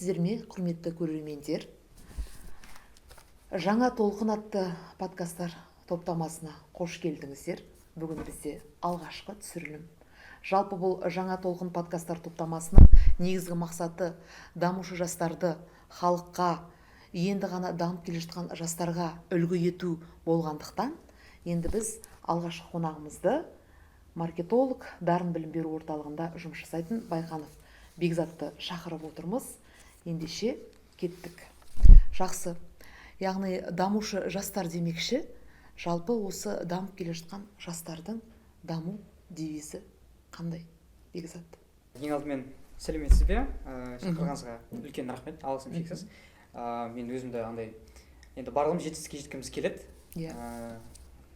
сәлеметсіздер ме, құрметті көрермендер? Жаңа толқын атты подкасттар топтамасына қош келдіңіздер. Бүгін бізде алғашқы түсірілім. Жалпы бұл жаңа толқын подкасттар топтамасының негізгі мақсаты дамушы жастарды халыққа, енді ғана дамып келе жатқан жастарға үлгі ету болғандықтан, енді біз алғашқы қонағымызды маркетолог, дарын білім беру орталығында жұмыс жасайтын Байқанов Бекзатты шақырып отырмыз. Ендеше кеттік. Жақсы. Яғни дамушы жастар демекші, жалпы осы дамып келе жатқан жастардың даму девизі қандай, Бекзат? Ең алдымен сәлеметсіз бе? Шақырғаныңызға үлкен рахмет, алғысым шексіз. Мен өзімді енді барлығым жетістікке жеткіміз келеді.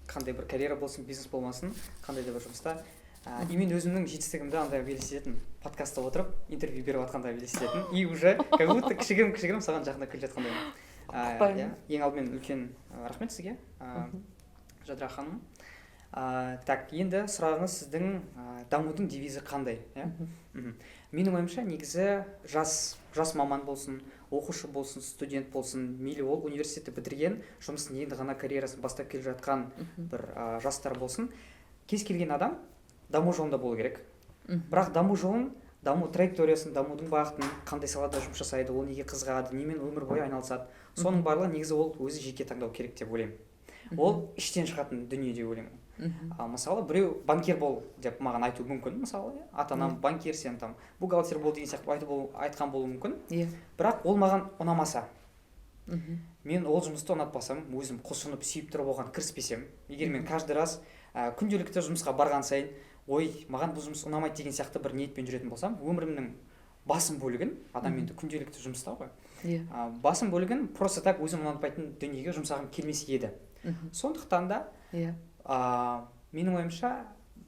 Қандай бір карьера болсын, бизнес болмасын, қандай да бір жұмыста. И мен өзімнің жетістігімді елестететін, подкастта отырып, интервью беріп жатқанда елестететін. И уже как будто кішігірім саған жақында келе жатқандай. Ең алдымен үлкен рахмет сізге, Жадыра ханым. Так, енді сұрағыңыз сіздің дамудың девизі қандай? Менің ойымша негізі жас маман болсын, оқушы болсын, студент болсын, мейлі ол университетті бітірген, жұмысын енді ғана карьерасын бастап келе жатқан бір жастар болсын, кез келген адам даму жолында болу керек. Бірақ даму жолын, даму траекториясын, дамудың бағытын, қандай салада жұмыс жасайды, ол неге қызығады, немен өмір бойы айналысады, соның барлығы негізі ол өзі жеке таңдау керек деп ойлаймын. Ол іштен шығатын дүние деп ойлаймын. Мысалы, біреу банкир бол деп маған айту мүмкін, мысалы, ата-анам банкир, сен там бухгалтер бол деген сияқты айтқан болуы мүмкін. Бірақ ол маған ұнамаса, мен ол жұмысты ұнатпасам, өзім құлшынып сүйіп тұрып оған кіріспесем, егер мен каждый раз күнделікті жұмысқа барған сайын, ой, маған бұл жұмыс ұнамайды деген сияқты бір ниетпен жүретін болсам, өмірімнің басым бөлігін, адам енді күнделікті жұмыста ғой, басым бөлігін просто так өзім ұнатпайтын дүниеге жұмсағым келмес еді. Сондықтан да менің ойымша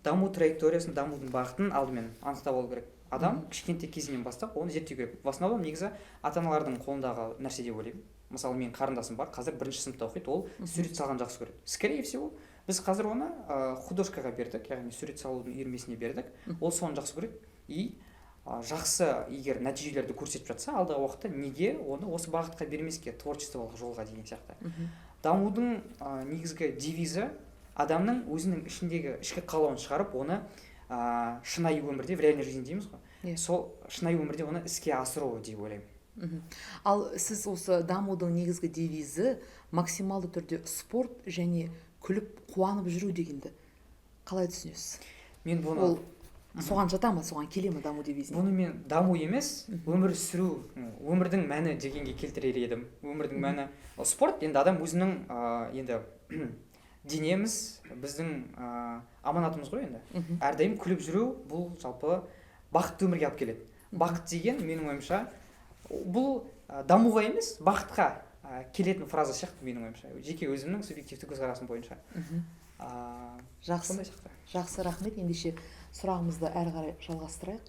даму траекториясын, дамудың бағытын алдымен анықтап алу керек. Адам кішкентай кезінен бастап оны зерттеу керек. В основном негізі ата-аналардың қолындағы нәрсе деп ойлаймын. Мысалы, менің қарындасым бар, қазір 1-ші сыныпта оқиды, ол сурет салған жақсы көреді. Скорее всего, біз қазір оны художкаға бердік, яғни сурет салудың үйірмесіне бердік. Ол соны жақсы көреді. И жақсы егер нәтижелерді көрсетіп жатса, алдағы уақытта неге оны осы бағытқа бермеске, творчестволық жолға деген сияқты. Дамудың негізгі девизі адамның өзінің ішкі қалауын шығарып, оны шынайы өмірде, в реальной жизни дейміз ғой, сол шынайы өмірде оны іске асыру деп ойлаймын. Ал сіз осы дамудың негізгі девизі максималды түрде спорт және күліп қуанып жүру дегенді қалай түсінесіз? Мен бұны соған жата ма, соған келе ме даму девизіне? Бұны мен даму емес, өмір сүру, өмірдің мәні дегенге келтірер едім. Өмірдің мәні спорт, енді адам өзінің енді денеміз, біздің аманатымыз ғой енді. Әрдайым күліп жүру бұл жалпы бақытты өмірге алып келеді. Бақыт деген менің ойымша бұл дамуға емес, бақытқа келетін фраза сияқты менің ойымша. Жеке өзімнің субъективті көзқарасым бойынша. Жақсы, рахмет. Ендеше сұрағымызды әрі қарай жалғастырайық.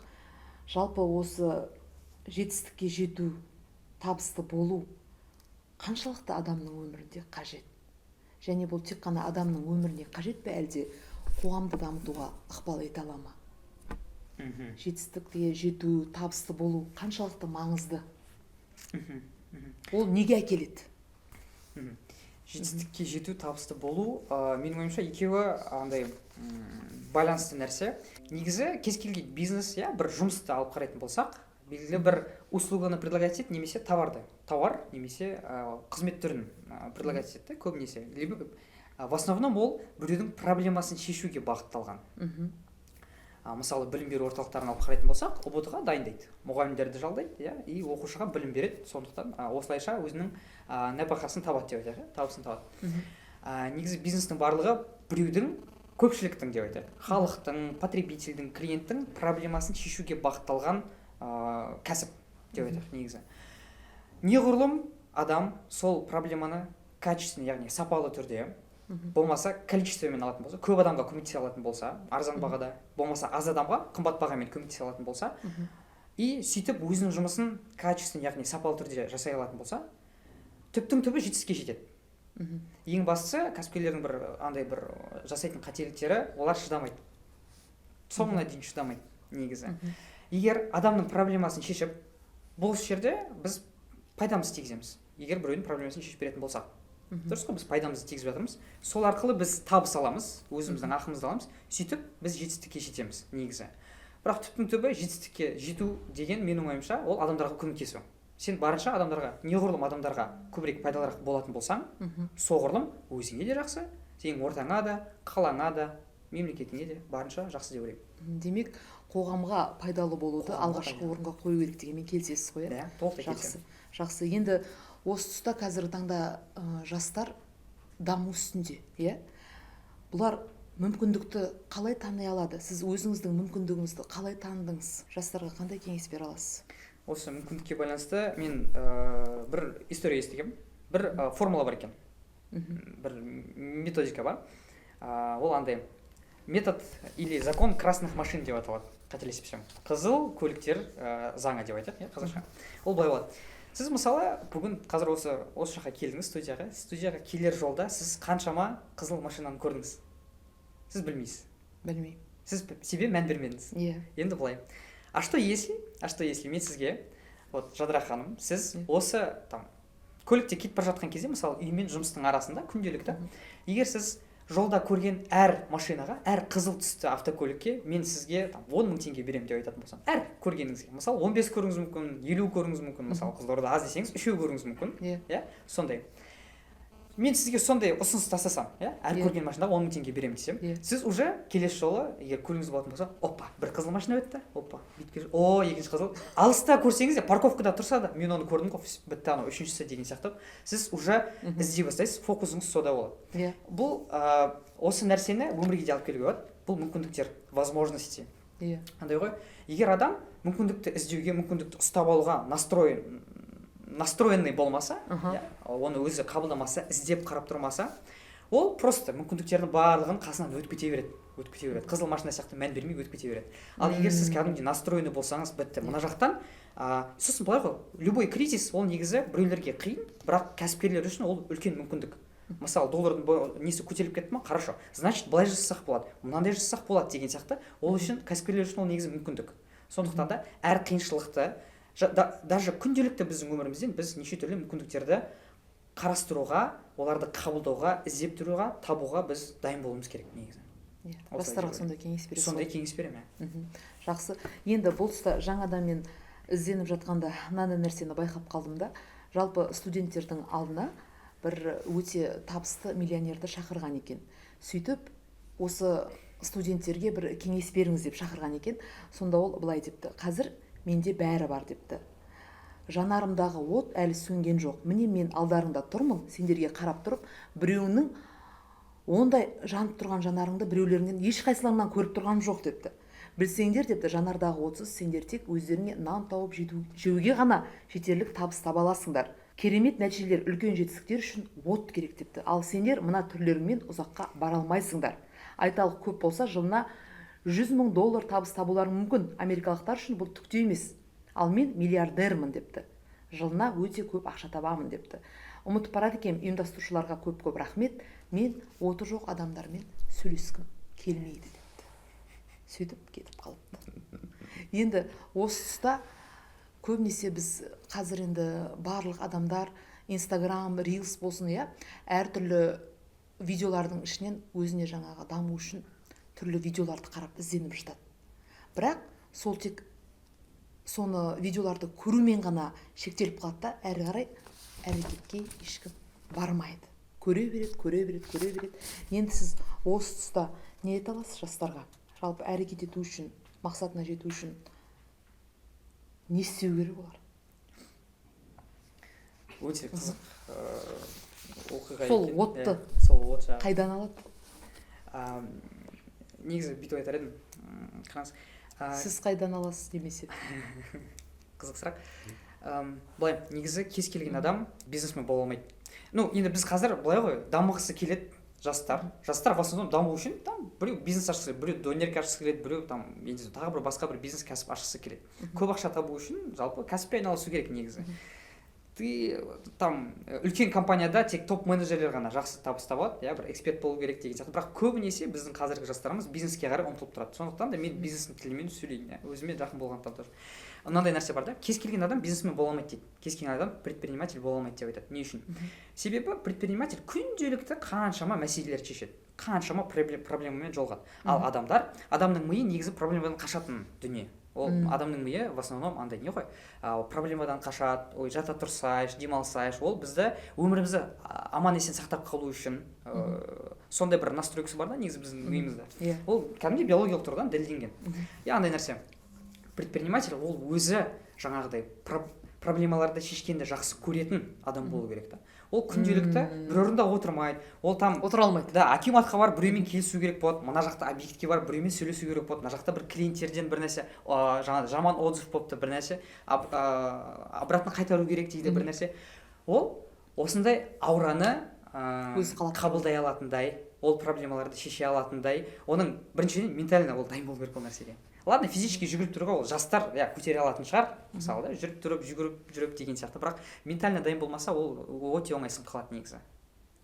Жалпы осы жетістікке жету, табысты болу қаншалықты адамның өмірінде қажет? Және бұл тек қана адамның өміріне қажет пе, әлде қоғамды дамытуға ықпал ете ала ма? Жетістікке жету, табысты болу қаншалықты маңызды? Ол неге әкеледі? Жетістікке жету, табысты болу, менің ойымша екеуі байланысты нәрсе. Негізі кез келген бизнес, бір жұмысты алып қарайтын болсақ, белгілі бір услуганы предлагать етеді, немесе товар немесе қызмет түрін предлагать етеді, көбінесе. В основном ол біреудің проблемасын шешуге бағытталған. Мысалы, білім беру орталықтарын алып қарайтын болсақ, ұбт-ға дайындайды, мұғалімдерді жалдайды, и оқушыға білім береді, сондықтан осылайша өзінің нәпақасын табады деп айтады, табысын табады. Негізі бизнестің барлығы біреудің, көпшіліктің деп айтады, халықтың, потребительдің, клиенттің проблемасын шешуге бағытталған кәсіп деп айтады негізі. Неғұрлым адам сол проблеманы качественно, яғни сапалы түрде, болмаса количествомен алатын болса, көп адамға көмектесе алатын болса, арзан бағада, болмаса аз адамға қымбат бағамен көмектесе алатын болса, и сөйтіп өзінің жұмысын качественно, яғни сапалы түрде жасай алатын болса, түптің түбі жетістікке жетеді. Ең бастысы кәсіпкерлердің бір жасайтын қателіктері, олар шыдамайды. Соңына дейін шыдамайды негізі. Егер адамның проблемасын шешіп, бұл жерде біз пайдамызды тигіземіз егер біреудің проблемасын шешіп беретін болсақ. Дұрыс қой, біз пайдамызды тигізіп жатырмыз, сол арқылы біз табыс аламыз, өзіміздің ақымызды аламыз, сөйтіп біз жетістікке жетеміз негізі. Бірақ түптің түбі жетістікке жету деген менің ойымша ол адамдарға көмектесу. Сен барынша адамдарға, неғұрлым адамдарға көбірек пайдалырақ болатын болсаң, соғұрлым өзіңе де жақсы, сенің ортаңа да, қалаңа да, мемлекетіңе де барынша жақсы деп ойлаймын. Демек, қоғамға пайдалы болуды алғашқы орынға қою керек дегенмен келісесіз ғой? Иә, толықтай келісемін. Жақсы. Енді осы тұста қазіргі таңда жастар даму үстінде, иә? Бұлар мүмкіндікті қалай тани алады? Сіз өзіңіздің мүмкіндігіңізді қалай таныдыңыз? Жастарға қандай кеңес бере аласыз? Осы мүмкіндікке байланысты мен бір история естігем. Бір формула бар екен. Бір методика бар. Ол андай метод или закон красных машин деп аталады. Қателеспесем. Қызыл көліктер заңы деп айтады, қазақша. Ол былай болады. Сіз мысалы бүгін қазір осы жаққа келдіңіз студияға келер жолда сіз қаншама қызыл машинаны көрдіңіз? Сіз білмейсіз. Білмеймін. Сіз себе мән бермедіңіз. Иә. Енді былай. А что если мен сізге, вот Жадыра ханым, сіз осы там көлікте кетіп бара жатқан кезде, мысалы үй мен жұмыстың арасында күнделікті, егер сіз жолда көрген әр машинаға, әр қызыл түсті автокөлікке мен сізге 10 мың теңге беремін деп айтатын болсам, әр көргеніңізге, мысалы 15 көріңіз мүмкін, 50 көріңіз мүмкін, мысалы Қызылорда аз десеңіз 3 көріңіз мүмкін, иә, сондай. Мен сізге сондай ұсыныс тастасам, әр көрген машинаға 10 мың теңге беремін десем, сіз уже келесі жолы егер көлігіңіз болатын болса, опа, бір қызыл машина өтті, опа, о, екінші қызыл. Алыста көрсеңіз де, парковкада тұрса да, мен оны көрдім ғой, бітті анау үшіншісі деген сияқты. Сіз уже іздей бастайсыз, фокусыңыз сода болады. Бұл осы нәрсені өмірге де алып келуге болады. Бұл мүмкіндіктер, возможности. Андай ғой, егер адам мүмкіндікті іздеуге, мүмкіндікті ұстап алуға настроенный болмаса, оны өзі қабылдамаса, іздеп қарап тұрмаса, ол просто мүмкіндіктердің барлығын қасынан өтіп кете береді. Қызыл машина сияқты мән бермей өтіп кете береді. Ал егер сіз кәдімгідей настроенный болсаңыз, бітті. Мына жақтан, сосын былай ғой, любой кризис ол негізі біреулерге қиын, бірақ кәсіпкерлер үшін ол үлкен мүмкіндік. Мысалы, доллардың несі көтеріліп кетті ма? Хорошо. Значит, былай жасасақ болады, мынандай жасасақ болады деген сияқты. Ол үшін кәсіпкерлер үшін ол негізі мүмкіндік. Сондықтан да әр қиыншылықты даже күнделікті біздің өмірімізден біз неше түрлі мүмкіндіктерді қарастыруға, оларды қабылдауға, іздеп тұруға, табуға біз дайын болуымыз керек негізі. Жастарға сондай кеңес бересіз? Сондай кеңес беремін. Жақсы. Енді бұл тұста жаңадан мен ізденіп жатқанда мынандай нәрсені байқап қалдым да, жалпы студенттердің алдына бір өте табысты миллионерді шақырған екен. Сөйтіп, осы студенттерге бір кеңес беріңіз деп шақырған екен. Сонда ол былай депті: қазір менде бәрі бар депті. Жанарымдағы от әлі сөнген жоқ. Міне мен алдарыңда тұрмын, сендерге қарап тұрып, біреуінің ондай жанып тұрған жанарыңды біреулеріңнен ешқайсыларынан көріп тұрғаным жоқ депті. Білсеңдер депті, жанардағы отсыз сендер тек өздеріңе нан тауып жеуге ғана жетерлік табыс таба аласыңдар. Керемет нәтижелер, үлкен жетістіктер үшін от керек депті. Ал сендер мына түрлеріңмен ұзаққа бара алмайсыңдар. Айталық көп болса жылына $100 000 табыс табулары мүмкін. Америкалықтар үшін бұл түк те емес. Ал мен миллиардермін депті. Жылына өте көп ақша табамын депті. Ұмытып барады екен, ұйымдастырушыларға көп рахмет. Мен оты жоқ адамдармен сөйлескім келмейді депті. Сөйтіп кетіп қалыпты. Енді осы тұста көбінесе біз қазір енді барлық адамдар Instagram, Reels болсын, әртүрлі видеолардың ішінен өзіне жаңағы даму үшін түрлі видеоларды қарап ізденіп жатады. Бірақ сол тек соны видеоларды көрумен ғана шектеліп қалады да, әрі қарай әрекетке ешкім бармайды. Көре береді. Енді сіз осы тұста не айта аласыз жастарға? Жалпы әрекет ету үшін, мақсатына жету үшін не істеу керек олар? Өте қызық оқиға сол отты қайдан алады? Негізі бүйтіп айтар едім, қараңыз. Сіз қайдан аласыз демесе? Қызық сұрақ. Былай, негізі кез келген адам бизнесмен бола алмайды. Енді біз қазір былай ғой, дамығысы келеді жастар в основном даму үшін біреу бизнес ашқысы келеді, біреу донерка ашқысы келеді, біреу тағы бір басқа бір бизнес кәсіп ашқысы келеді. Көп ақша табу үшін жалпы кәсіппен айналысу керек негізі. ты там үлкен компанияда тек топ менеджерлер ғана жақсы табыс табады, бір эксперт болу керек деген сияқты. Бірақ көбінесе біздің қазіргі жастарымыз бизнеске қарай ұмтылып тұрады. Сондықтан да мен бизнестің тілімен сөйлеймін, өзіме жақын болғандықтан тоже. Мынандай нәрсе бар да, кез келген адам бизнесмен бола алмайды дейді. Кез келген адам предприниматель бола алмайды деп айтады. Не үшін? Себебі предприниматель күнделікті қаншама мәселелерді шешеді, қаншама проблемамен жолығады. Ал адамның миы негізі проблемадан қашатын дүние. Ол адамның миы в основном андай не ғой, проблемадан қашады, жата тұрсайш, демалсайш, ол бізді өмірімізді аман есен сақтап қалу үшін сондай бір настройкасы бар да негізі біздің миымызда. Ол кәдімгідей биологиялық тұрғыдан дәлелденген. Андай нәрсе. Предприниматель ол өзі жаңағыдай проблемаларды шешкенді жақсы көретін адам болу керек та. Ол күнделікті бір орында отырмайды, ол там отыра алмайды. Да, акиматқа бар біреумен келісу керек болады, мына жақта объектке бар біреумен сөйлесу керек болады, мына жақта бір клиенттерден бір нәрсе жаңағы жаман отзыв болыпты, бір нәрсе обратно қайтару керек дейді бір нәрсе. Ол осындай аураны қабылдай алатындай, ол проблемаларды шеше алатындай, оның біріншіден ментально ол дайын болу керек ол нәрсеге. Ладно, физически жүгіріп тұруға ол жастар көтере алатын шығар, мысалы да, жүріп тұрып, жүгіріп деген сияқты, бірақ ментально дайын болмаса ол өте оңай сынып қалады негізі.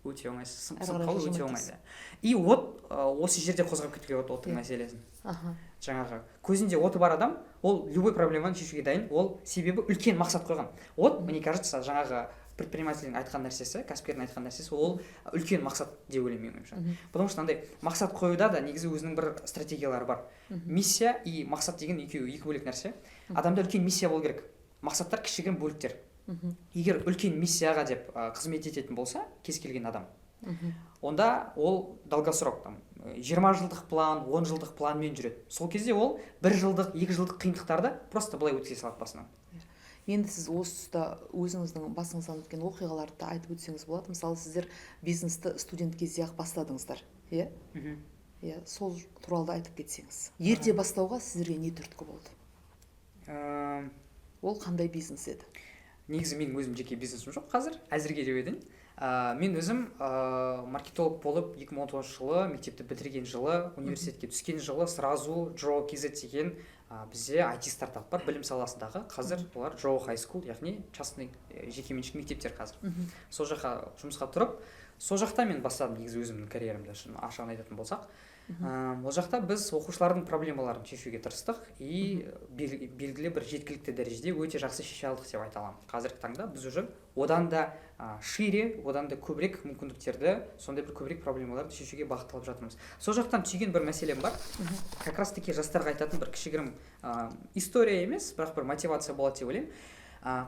Өте оңай сынып қалу өте оңай. И осы жерде қозғап кетуге болады оттың мәселесін. Жаңағы көзінде оты бар адам, ол любой проблеманы шешуге дайын, ол себебі үлкен мақсат қойған. От, мне кажется, жаңағы предпринимательдің айтқан нәрсесі, кәсіпкердің айтқан нәрсесі, ол үлкен мақсат деп ойлаймын меніңше. Потому что андай мақсат қоюда да негізі өзінің бір стратегиялары бар. Миссия и мақсат деген екі бөлек нәрсе. Адамда үлкен миссия болу керек. Мақсаттар кішігірім бөліктер. Егер үлкен миссияға деп қызмет ететін болса, кез келген адам, онда ол долгосрок, 20 жылдық план, 10 жылдық планмен жүреді. Сол кезде ол 1 жылдық, 2 жылдық қиындықтарды просто былай өткізе салады басынан. Енді сіз осы тұста өзіңіздің басыңыздан өткен оқиғаларды айтып өтсеңіз болады. Мысалы, сіздер бизнесті студент кезде-ақ бастадыңыздар, иә? Сол туралы да айтып кетсеңіз. Ерте бастауға сіздерге не түрткі болды? Ол қандай бизнес еді? Негізі менің өзім жеке бизнесім жоқ қазір, әзірге деп едім. Мен өзім маркетолог болып 2019 жылы, мектепті бітірген жылы, университетке түскен жылы сразу Джо KZ деген бізде IT стартап бар, білім саласындағы. Қазір олар Джо High School, яғни частный жекеменшік мектептер қазір. Сол жаққа жұмысқа тұрып, сол жақта мен бастадым негізі өзімнің карьерамды, ашығын айтатын болсақ. Ол жақта біз оқушылардың проблемаларын шешуге тырыстық и белгілі бір жеткілікті дәрежеде өте жақсы шеше алдық деп айта аламын. Қазіргі таңда біз уже одан да шире, одан да көбірек мүмкіндіктерді, сондай бір көбірек проблемаларды шешуге бағытталып жатырмыз. Сол жақтан түйген бір мәселем бар. Как раз таки жастарға айтатын бір кішігірім история емес, бірақ бір мотивация болады деп ойлаймын.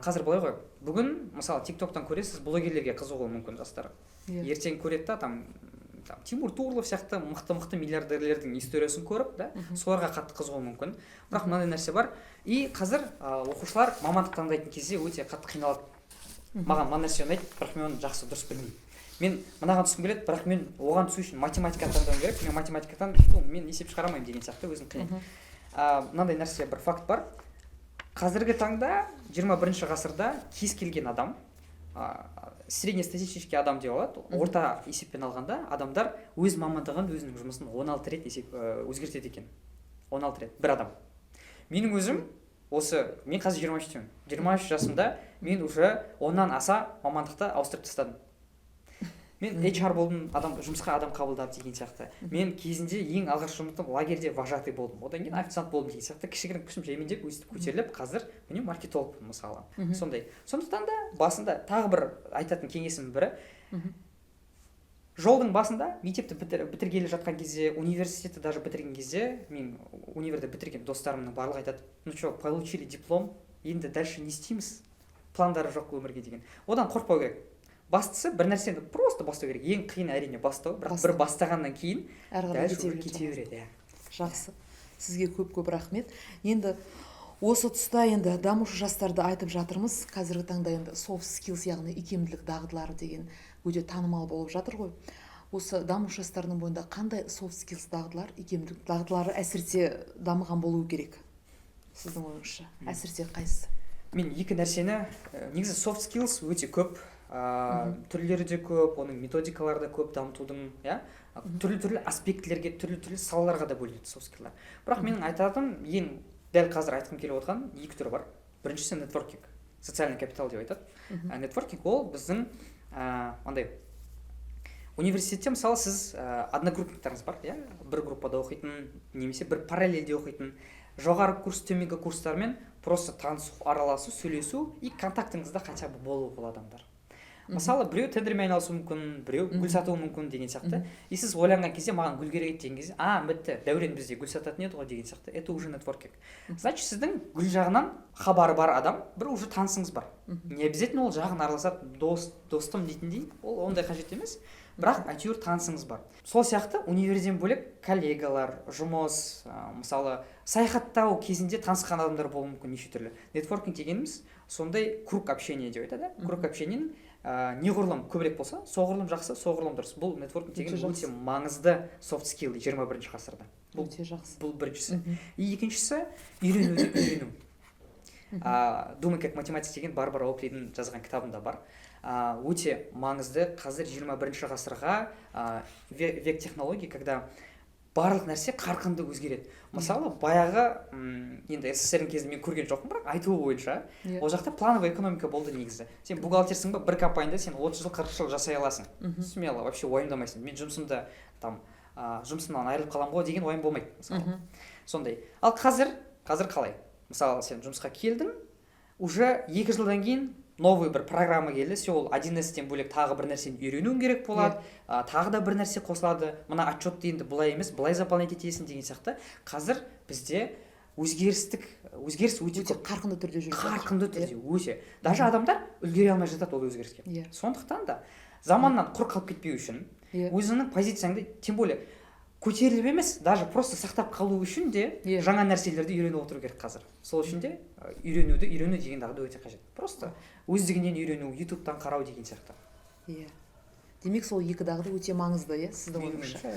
Қазір былай ғой, бүгін мысалы TikTok-тан көресіз, блогерлерге қызығуы мүмкін жастар. Ертең көреді да, там Тимур Турлов сияқты мықты миллиардерлердің историясын көріп, да, соларға қатты қызығуы мүмкін. Бірақ мынандай нәрсе бар. И қазір оқушылар мамандық таңдайтын кезде өте қатты қиналады. Маған мына нәрсе ұнайды, бірақ мен оны жақсы дұрыс білмеймін. Мен мынаған түскім келеді, бірақ мен оған түсу үшін математика таңдауым керек. Мен математикадан мен есеп шығарамаймын деген сияқты өзім қиын. Мынандай нәрсе бір факт бар. Қазіргі таңда 21 ғасырда кез келген адам, среднестатистический адам деп алады, орта есеппен алғанда адамдар өз мамандығын, өзінің жұмысын 16 рет өзгертеді екен. 16 рет, бір адам. Менің өзім, мен қазір 23-темін. 23 жасымда мен уже 10-нан аса мамандықты ауыстырып тастадым. Мен HR болдым, жұмысқа адам қабылдап деген сияқты. Мен кезінде ең алғаш жұмысым лагерьде вожатый болдым. Одан кейін официант болдым деген сияқты. Кішігірім күшім жаймендеп өстіп көтеріліп, қазір міне маркетологпын мысалы. Сондай. Сондықтан да басында тағы бір айтатын кеңесім бірі. Жолдың басында мектепті бітіргелі жатқан кезде, университетті даже бітірген кезде, мен универді бітірген достарымның барлығы айтады: "Ну что, получили диплом, енді дальше не істейміз? Пландары жоқ өмірге" деген. Одан қорықпау керек. Бастысы бір нәрсені просто бастау керек. Ең қиын әрине бастау, бірақ бір бастағаннан кейін кете береді. Жақсы. Сізге көп рахмет. Енді осы тұста енді дамушы жастарды айтып жатырмыз. Қазіргі таңда енді soft skills, яғни икемділік дағдылары деген өте танымал болып жатыр ғой. Осы дамушы жастардың бойында қандай soft skills дағдылар, икемділік дағдылары әсіресе дамыған болуы керек? Сіздің ойыңызша, әсіресе қайсысы? Мен екі нәрсені, негізі soft skills өте көп. Түрлері де көп, оның методикалары да көп дамытудың, түрлі аспектілерге, түрлі салаларға да бөлінеді soft skill'лар. Бірақ менің айтатыным, ең дәл қазір айтқым келіп отырған екі түрі бар. Біріншісі нетворкинг. социальный капитал деп айтады. Нетворкинг ол біздің андай университетте мысалы сіз одногруппниктарыңыз бар, иә, бір группада оқитын немесе бір параллельде оқитын жоғары курс, төменгі курстармен просто танысу, араласу, сөйлесу и контактыңызда хотя бы болу бұл адамдар. Мысалы біреу тендермен айналысуы мүмкін, біреу гүл сатуы мүмкін деген сияқты. И сіз ойланған кезде маған гүл керек деген кезде, бітті, Дәурен бізде гүл сататын еді ғой деген сияқты. Это уже нетворкинг. Значит, сіздің гүл жағынан хабары бар адам, бір уже танысыңыз бар. Не обязательно ол жағын араласады, достым дейтіндей, ол ондай қажет емес. Бірақ әйтеуір танысыңыз бар. Сол сияқты универден бөлек коллегалар, жұмыс, мысалы саяхаттау кезінде танысқан адамдар болуы мүмкін неше түрлі. Нетворкинг дегеніміз сондай круг общения деп айтады. Круг общениенің неғұрлым көбірек болса, соғұрлым жақсы, соғұрлым дұрыс. Бұл нетворкинг деген өте маңызды софт скилл 21 ғасырда. Өте жақсы. Бұл біріншісі. И екіншісі үйренуді үйрену. Думай как математик деген Барбара Оклидің жазған кітабында бар. Өте маңызды қазір 21 ғасырға век технологий, когда барлық нәрсе қарқынды өзгереді. Мысалы, баяғы енді СССР-дің кезінде мен көрген жоқпын, бірақ айтуы бойынша, ол жақта плановая экономика болды негізі. Сен бухгалтерсің ба, бір компанияда сен 30 жыл, 40 жыл жасай аласың. Смело, вообще уайымдамайсың. Мен жұмысымда жұмысымнан айырылып қаламын ғой деген уайым болмайды, мысалы. Сондай. Ал қазір қалай? Мысалы, сен жұмысқа келдің, уже 2 жылдан кейін новый бір программа келді, сен ол 1С-тен бөлек тағы бір нәрсені үйренуің керек болады, тағы да бір нәрсе қосылады, мына отчетты енді бұлай емес, бұлай заполнять етесің деген сияқты. Қазір бізде өзгеріс өте көп. Қарқынды түрде жүреді. Қарқынды түрде, өте. Даже адамдар үлгере алмай жатады ол өзгеріске. Сондықтан да заманнан құр қалып кетпеу үшін, өзіңнің позицияңды, тем более көтеріліп емес, даже просто сақтап қалу үшін де жаңа нәрселерді үйреніп отыру керек қазір. Сол үшін де үйрену деген дағды өте қажет. Просто өздігінен үйрену, ютубтан қарау деген сияқты. Демек сол екі дағды өте маңызды, сіздің ойыңызша.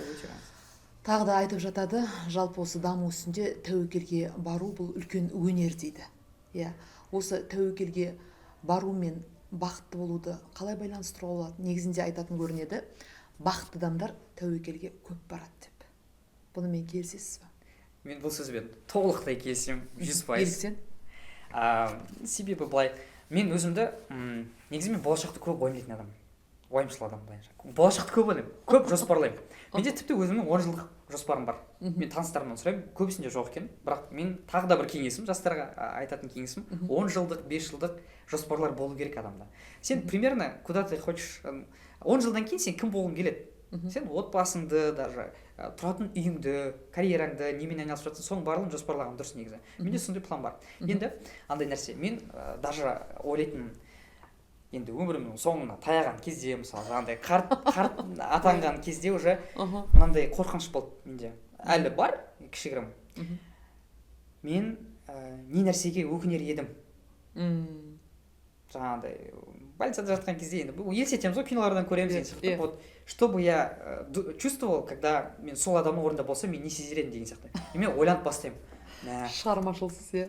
Тағы да айтып жатады, жалпы осы даму үстінде тәуекелге бару бұл үлкен өнер дейді. Осы тәуекелге бару мен бақытты болуды қалай байланыстыруға болады? Негізінде айтатын көрінеді, бақытты адамдар тәуекелге көп барады деп. Бұнымен келісесіз бе? Мен бұл сөзбен толықтай келісемін, 100%. Себебі былай, мен өзімді негізі мен болашақты көп ойламайтын адаммын. Уайымшыл адам былайынша. Болашақты көп ойлаймын, көп жоспарлаймын. Менде тіпті өзімнің 10 жылдық жоспарым бар. Мен таныстарымнан сұраймын, көбісінде жоқ екен, бірақ мен тағы да бір кеңесім, жастарға айтатын кеңесім, 10 жылдық, 5 жылдық жоспарлар болу керек адамда. Сен примерно куда ты хочешь, 10 жылдан кейін сен кім болғың келеді? Сен отбасыңды, даже тұратын үйіңді, карьераңды, немен айналысып жатсың, соның барлығын жоспарлаған дұрыс негізі. Менде сондай план бар. Енді андай нәрсе, мен даже ойлайтын, енді өмірімнің соңына таяған кезде, мысалы, жаңағыдай қарт атанған кезде уже мынандай қорқыныш болды менде. Әлі бар, кішігірім. Мен не нәрсеге өкінер едім. Жаңағыдай больницада жатқан кезде енді елестетеміз ғой, кинолардан көреміз. Вот что бы я чувствовал, когда мен сол адамның орнында болсам, мен не сезер едім деген сияқты. И мен ойланып бастаймын. Шығармашылсыз,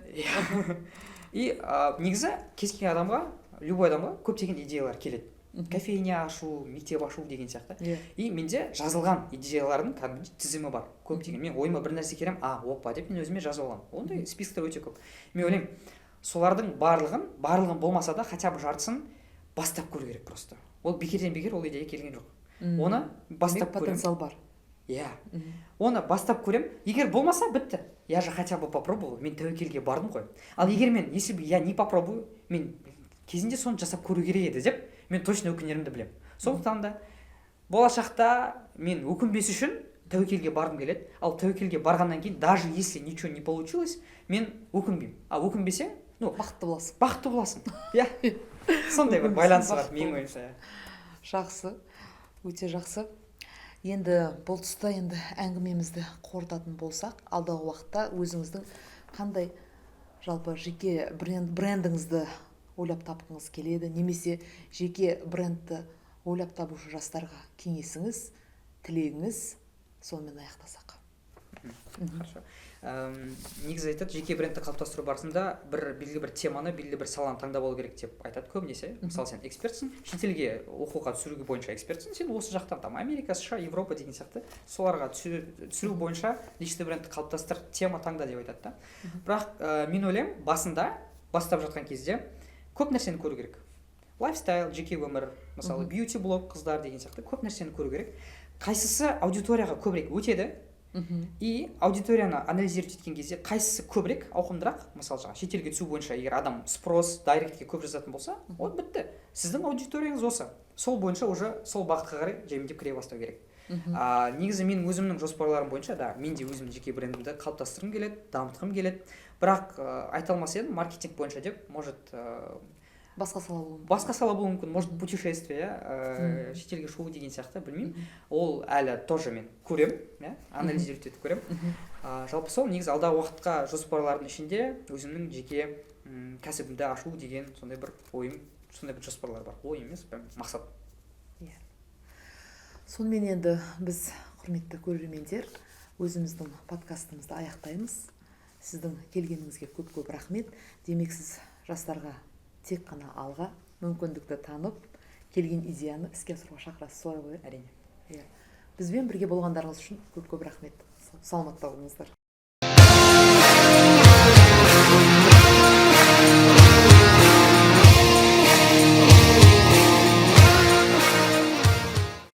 И негізі кез келген адамға, любой адамға көптеген идеялар келеді. Кофейня ашу, мектеп ашу деген сияқты. И менде жазылған идеялардың кәдімгі тізімі бар. Көптеген. Мен ойыма бір нәрсе келем, опа деп мен өзіме жазып аламын. Ондай списоктар өте көп. Мен ойлаймын, солардың барлығын болмаса да хотя бы жартысын бастап көру керек просто. Ол бекерден бекер ол идея келген жоқ. Оны бастап көрем. Потенциал бар. Оны бастап көрем. Егер болмаса, бітті. Я же хотя бы попробовал. Мен тәуекелге бардым ғой. Ал егер мен, если бы я не попробую, мен кезінде соны жасап көру керек еді деп, мен точно өкінерімді білем. Сондықтан да болашақта мен өкінбес үшін тәуекелге барғым келеді. Ал тәуекелге барғаннан кейін, даже если ничего не получилось, мен өкінбеймін. А өкінбесең, бақытты боласың. Бақытты боласың. Сондай бір байланысы бар менің ойымша. Жақсы, өте жақсы. Енді бұл тұста әңгімемізді қорытатын болсақ, алдағы уақытта өзіңіздің қандай жалпы жеке брендіңізді ойлап тапқыңыз келеді, немесе жеке брендті ойлап табушы жастарға кеңесіңіз, тілегіңіз, сонымен аяқтасақ. Негізі айтады, жеке брендті қалыптастыру барысында белгілі бір теманы, белгілі бір саланы таңдап алу керек деп айтады көбінесе. Мысалы, сен экспертсің, шетелге оқуға түсіруге бойынша экспертсің, сен осы жақтан Америка, США, Европа деген сияқты соларға түсіру бойынша личный брендті қалыптастыр, тема таңда деп айтады да. Бірақ мен ойлаймын, басында бастап жатқан кезде көп нәрсені көру керек. Лайфстайл, жеке өмір, мысалы бьюти блог қыздар деген сияқты көп нәрсені көру керек. Қайсысы аудиторияға көбірек өтеді и аудиторияны анализировать еткен кезде қайсысы көбірек ауқымдырақ, мысалы жаңағы шетелге түсу бойынша егер адам спрос дайректке көп жазатын болса, вот бітті, сіздің аудиторияңыз осы, сол бойынша уже сол бағытқа қарай жемдеп кіре бастау керек. Негізі менің өзімнің жоспарларым бойынша да мен де өзімнің жеке брендімді қалыптастырғым келеді, дамытқым келеді, бірақ айта алмас едім маркетинг бойынша деп, может басқа сала болуы мүмкін. Басқа сала болуы мүмкін, может путешествие, шетелге шығу деген сияқты, білмеймін. Ол әлі тоже мен көремін, анализировать етіп көремін. Жалпы сол негізі алдағы уақытқа жоспарлардың ішінде өзімнің жеке кәсібімді ашу деген сондай бір ойым, сондай бір жоспарлар бар. Ой емес, мақсат. Сонымен енді біз, құрметті көрермендер, өзіміздің подкастымызды аяқтаймыз. Сіздің келгеніңізге көп рахмет. Демек сіз жастарға тек қана алға, мүмкіндікті танып, келген идеяны іске асыруға шақырасыз, солай ғой? Әрине. Бізбен бірге болғандарыңыз үшін көп рахмет. Саламатта болыңыздар.